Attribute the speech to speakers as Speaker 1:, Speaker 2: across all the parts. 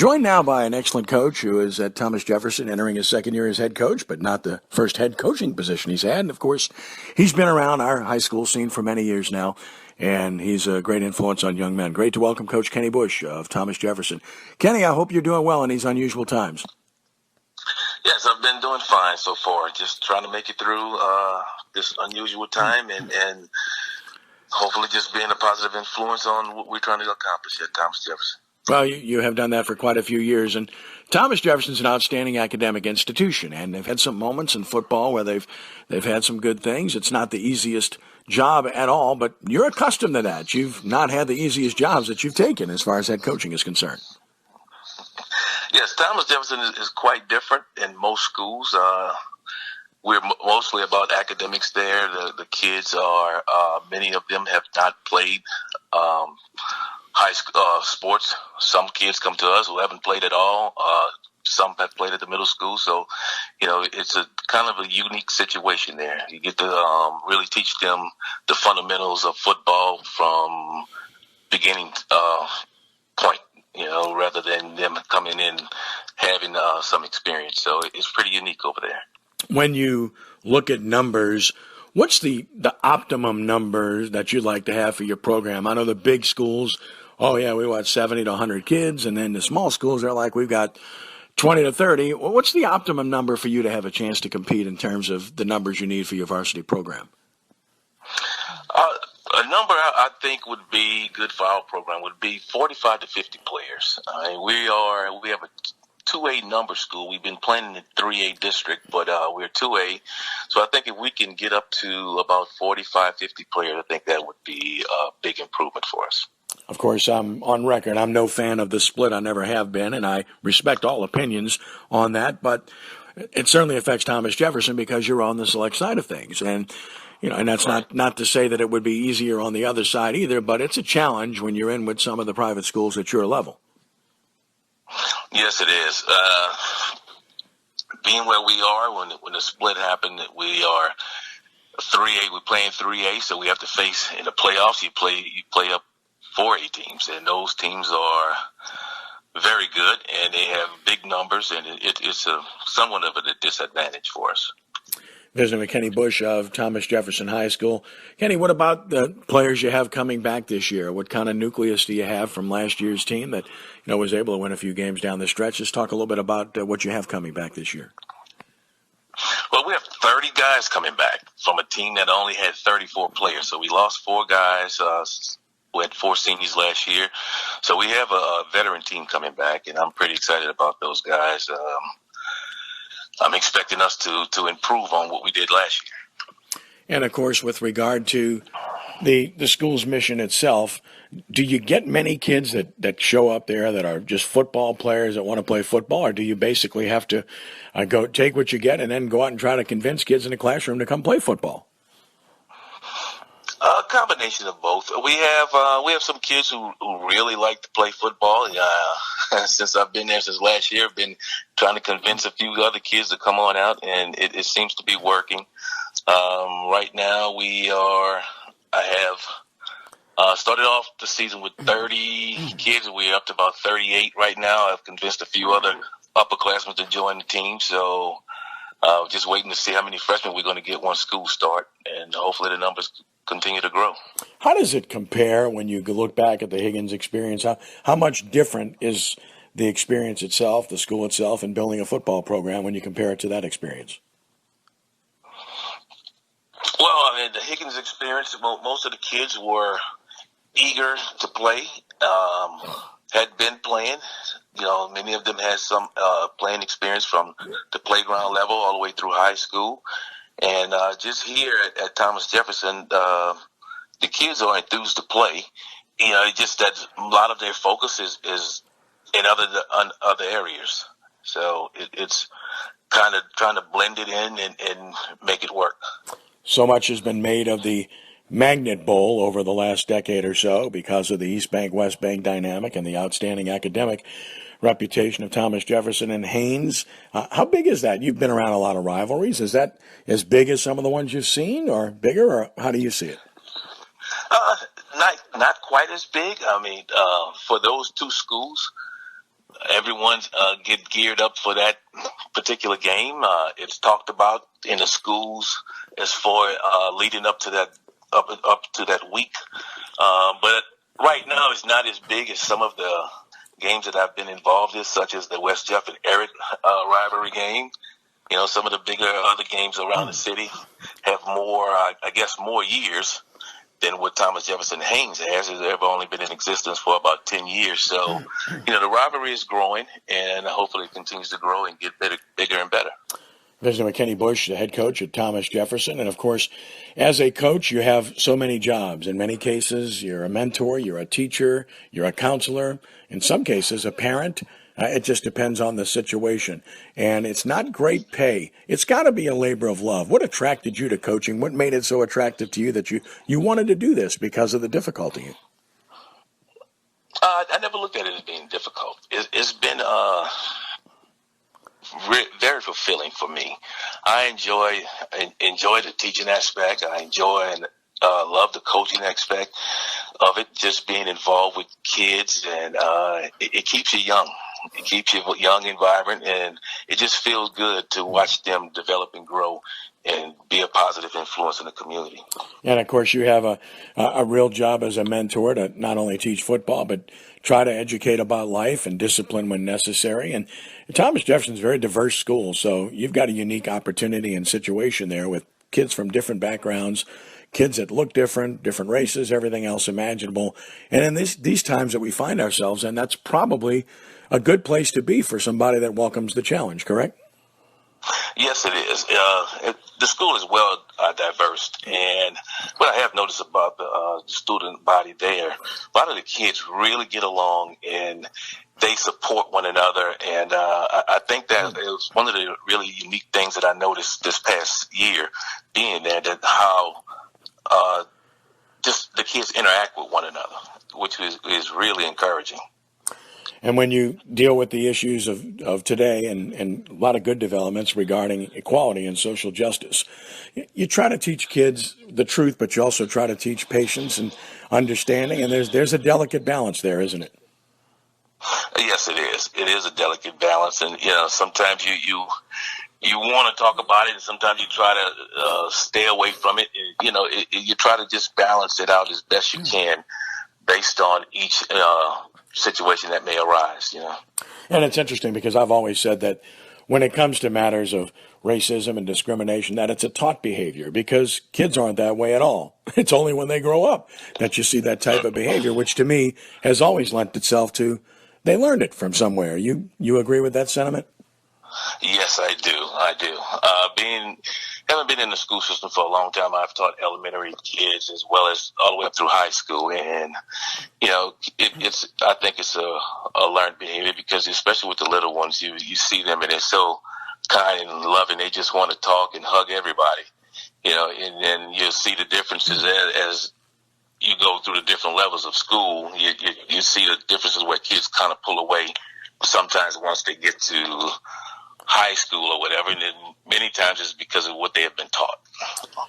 Speaker 1: Joined now by an excellent coach who is at Thomas Jefferson, entering his second year as head coach, but not the first head coaching position he's had. And, of course, he's been around our high school scene for many years now, and he's a great influence on young men. Great to welcome Coach Kenny Bush of Thomas Jefferson. Kenny, I hope you're doing well in these unusual times.
Speaker 2: Yes, I've been doing fine so far. Just trying to make it through this unusual time and hopefully just being a positive influence on what we're trying to accomplish at Thomas Jefferson.
Speaker 1: Well, you have done that for quite a few years, and Thomas Jefferson's an outstanding academic institution, and they've had some moments in football where they've had some good things. It's not the easiest job at all, but you're accustomed to that. You've not had the easiest jobs that you've taken as far as head coaching is concerned.
Speaker 2: Yes, Thomas Jefferson is quite different in most schools. We're mostly about academics there. The kids are, many of them have not played high school sports. Some kids come to us who haven't played at all. Some have played at the middle school. So, it's a kind of a unique situation there. You get to really teach them the fundamentals of football from beginning point, rather than them coming in having some experience. So it's pretty unique over there.
Speaker 1: When you look at numbers, what's the optimum number that you'd like to have for your program? I know the big schools, we want 70 to 100 kids, and then the small schools are like, we've got 20 to 30. Well, what's the optimum number for you to have a chance to compete in terms of the numbers you need for your varsity program?
Speaker 2: A number I think would be good for our program would be 45 to 50 players. We have a 2A number school. We've been playing in the 3A district, but we're 2A. So I think if we can get up to about 45, 50 players, I think that would be a big improvement for us.
Speaker 1: Of course, I'm on record. I'm no fan of the split. I never have been, and I respect all opinions on that. But it certainly affects Thomas Jefferson because you're on the select side of things. And that's not to say that it would be easier on the other side either, but it's a challenge when you're in with some of the private schools at your level.
Speaker 2: Yes, it is. Being where we are, when the split happened, we are 3A. We're playing 3A, so we have to face in the playoffs. You play up 4A teams, and those teams are very good, and they have big numbers, and it's somewhat of a disadvantage for us.
Speaker 1: Visiting with Kenny Bush of Thomas Jefferson High School. Kenny, what about the players you have coming back this year? What kind of nucleus do you have from last year's team that was able to win a few games down the stretch? Just talk a little bit about what you have coming back this year.
Speaker 2: Well, we have 30 guys coming back from a team that only had 34 players. So we lost 4 guys. We had 4 seniors last year. So we have a veteran team coming back, and I'm pretty excited about those guys. I'm expecting us to improve on what we did last year.
Speaker 1: And, of course, with regard to the school's mission itself, do you get many kids that show up there that are just football players that want to play football, or do you basically have to go take what you get and then go out and try to convince kids in the classroom to come play football?
Speaker 2: A combination of both. We have some kids who really like to play football. Since I've been there since last year, I've been trying to convince a few other kids to come on out, and it seems to be working. Right now, I have started off the season with 30 kids. We're up to about 38 right now. I've convinced a few other upperclassmen to join the team, so just waiting to see how many freshmen we're going to get once school start, and hopefully the numbers continue to grow.
Speaker 1: How does it compare when you look back at the Higgins experience? How much different is the experience itself, the school itself, and building a football program when you compare it to that experience?
Speaker 2: Well, the Higgins experience, most of the kids were eager to play, had been playing. Many of them had some playing experience from the playground level all the way through high school. And just here at Thomas Jefferson, the kids are enthused to play. It's just that a lot of their focus is in other areas. So it's kind of trying to blend it in and make it work.
Speaker 1: So much has been made of the Magnet Bowl over the last decade or so because of the East Bank-West Bank dynamic and the outstanding academic reputation of Thomas Jefferson and Haynes. How big is that? You've been around a lot of rivalries. Is that as big as some of the ones you've seen, or bigger, or how do you see it?
Speaker 2: Not quite as big. I mean, for those two schools, everyone's get geared up for that particular game. It's talked about in the schools as far leading up to that week. But right now, it's not as big as some of the games that I've been involved in, such as the West Jeff and Eric rivalry game. Some of the bigger other games around the city have more, more years than what Thomas Jefferson Haynes has. They've only been in existence for about 10 years. So, the rivalry is growing, and hopefully it continues to grow and get bigger and better.
Speaker 1: Visiting with Kenny Bush, the head coach at Thomas Jefferson. And, of course, as a coach, you have so many jobs. In many cases, you're a mentor, you're a teacher, you're a counselor. In some cases, a parent. It just depends on the situation. And it's not great pay. It's got to be a labor of love. What attracted you to coaching? What made it so attractive to you that you wanted to do this because of the difficulty?
Speaker 2: I never looked at it as being difficult. It's been very fulfilling for me. I enjoy the teaching aspect. I enjoy and love the coaching aspect of it, just being involved with kids, and it keeps you young. It keeps you young and vibrant, and it just feels good to watch them develop and grow and be a positive influence in the community.
Speaker 1: And, of course, you have a real job as a mentor to not only teach football, but try to educate about life and discipline when necessary. And Thomas Jefferson's a very diverse school, so you've got a unique opportunity and situation there with kids from different backgrounds, kids that look different races, everything else imaginable. And in these times that we find ourselves in, that's probably a good place to be for somebody that welcomes the challenge, correct?
Speaker 2: Yes, it is. The school is well diverse, and what I have noticed about the student body there, a lot of the kids really get along and they support one another, and I think that it was one of the really unique things that I noticed this past year being there, that how just the kids interact with one another, which is really encouraging.
Speaker 1: And when you deal with the issues of today and a lot of good developments regarding equality and social justice, you try to teach kids the truth, but you also try to teach patience and understanding. And there's a delicate balance there, isn't it?
Speaker 2: Yes, it is. It is a delicate balance. And, sometimes you want to talk about it, and sometimes you try to stay away from it. You try to just balance it out as best you can based on each situation that may arise,
Speaker 1: And it's interesting because I've always said that when it comes to matters of racism and discrimination, that it's a taught behavior because kids aren't that way at all. It's only when they grow up that you see that type of behavior, which to me has always lent itself to they learned it from somewhere. You agree with that sentiment?
Speaker 2: Yes, I do. Having been in the school system for a long time, I've taught elementary kids as well as all the way up through high school, and I think it's a learned behavior because especially with the little ones, you see them and they're so kind and loving. They just want to talk and hug everybody, and then you see the differences as you go through the different levels of school. You see the differences where kids kind of pull away sometimes once they get to high school or whatever, and then many times it's because of what they have been taught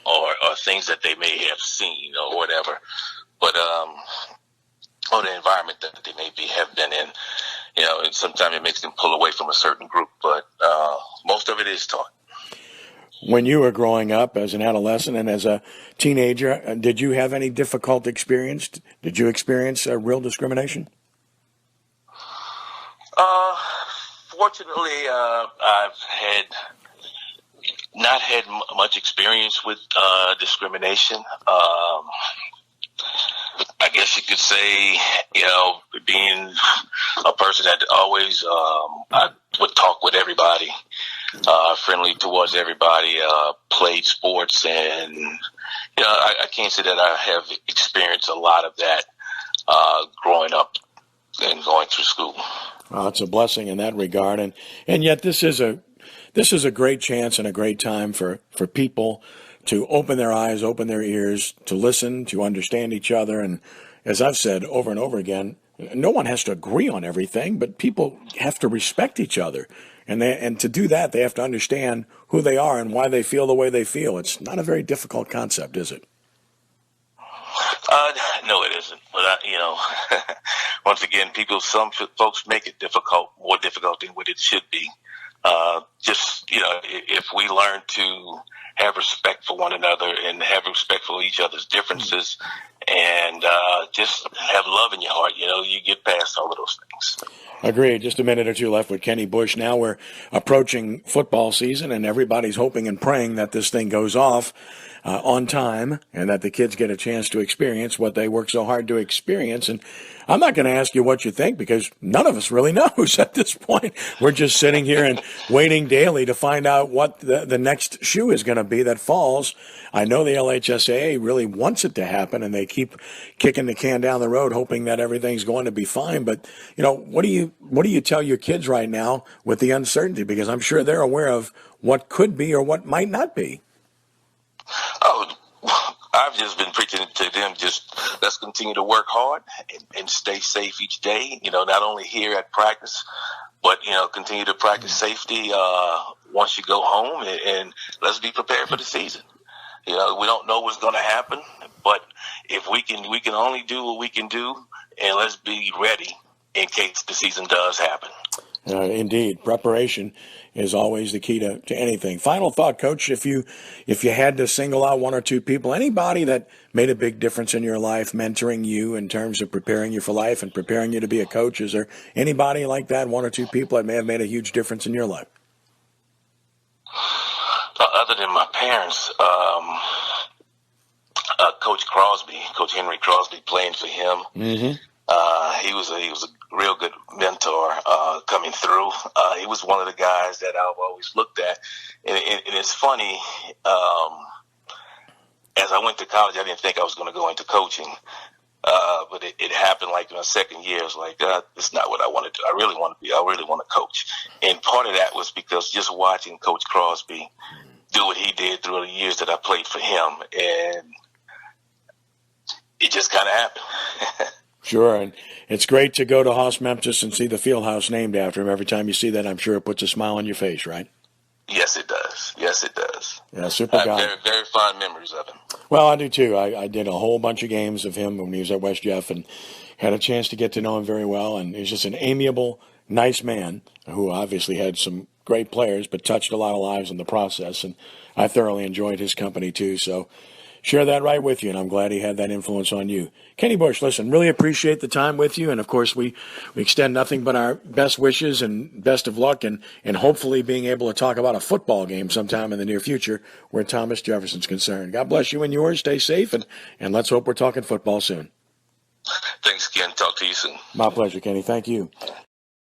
Speaker 2: or things that they may have seen or whatever, but or the environment that they have been in, and sometimes it makes them pull away from a certain group, but most of it is taught.
Speaker 1: When you were growing up as an adolescent and as a teenager, did you have any difficult experience? Did you experience real discrimination?
Speaker 2: Fortunately, I've not had much experience with discrimination. I guess you could say, being a person that always I would talk with everybody, friendly towards everybody, played sports, and I can't say that I have experienced a lot of that growing up and going through school.
Speaker 1: Well, it's a blessing in that regard, and yet this is a great chance and a great time for people to open their eyes, open their ears, to listen, to understand each other. And as I've said over and over again, no one has to agree on everything, but people have to respect each other. And to do that, they have to understand who they are and why they feel the way they feel. It's not a very difficult concept, is it?
Speaker 2: No, it isn't. But once again, some folks make it more difficult difficult than what it should be. Just, if we learn to have respect for one another and have respect for each other's differences and just have love in your heart, you get past all of those things.
Speaker 1: Agreed. Just a minute or two left with Kenny Bush. Now we're approaching football season, and everybody's hoping and praying that this thing goes off on time and that the kids get a chance to experience what they work so hard to experience. And I'm not going to ask you what you think because none of us really knows at this point. We're just sitting here and waiting daily to find out what the next shoe is going to be that falls. I know the LHSAA really wants it to happen, and they keep kicking the can down the road, hoping that everything's going to be fine. But, what do you tell your kids right now with the uncertainty? Because I'm sure they're aware of what could be or what might not be.
Speaker 2: Oh, I've just been preaching to them, just let's continue to work hard and stay safe each day, not only here at practice, but, continue to practice safety once you go home, and let's be prepared for the season. We don't know what's going to happen, but if we can only do what we can do, and let's be ready in case the season does happen.
Speaker 1: Indeed. Preparation is always the key to anything. Final thought, Coach, if you had to single out one or two people, anybody that made a big difference in your life, mentoring you in terms of preparing you for life and preparing you to be a coach, is there anybody like that, one or two people that may have made a huge difference in your life?
Speaker 2: Other than my parents, Coach Henry Crosby, playing for him. Mm-hmm. He was a real good mentor coming through. He was one of the guys that I've always looked at. And it's funny, as I went to college, I didn't think I was going to go into coaching. But it happened like in my second year. I was like, it's not what I want to do. I really want to coach. And part of that was because just watching Coach Crosby do what he did through the years that I played for him. And it just kind of happened.
Speaker 1: Sure, and it's great to go to Haas Memphis and see the field house named after him. Every time you see that, I'm sure it puts a smile on your face, right?
Speaker 2: Yes, it does.
Speaker 1: Yeah, super guy.
Speaker 2: Very, very fond memories of him.
Speaker 1: Well, I do too. I did a whole bunch of games of him when he was at West Jeff and had a chance to get to know him very well. And he's just an amiable, nice man who obviously had some great players but touched a lot of lives in the process. And I thoroughly enjoyed his company too. So share that right with you, and I'm glad he had that influence on you. Kenny Bush, listen, really appreciate the time with you, and of course we extend nothing but our best wishes and best of luck, and hopefully being able to talk about a football game sometime in the near future where Thomas Jefferson's concerned. God bless you and yours. Stay safe, and let's hope we're talking football soon.
Speaker 2: Thanks, Ken. Talk to you soon.
Speaker 1: My pleasure, Kenny. Thank you.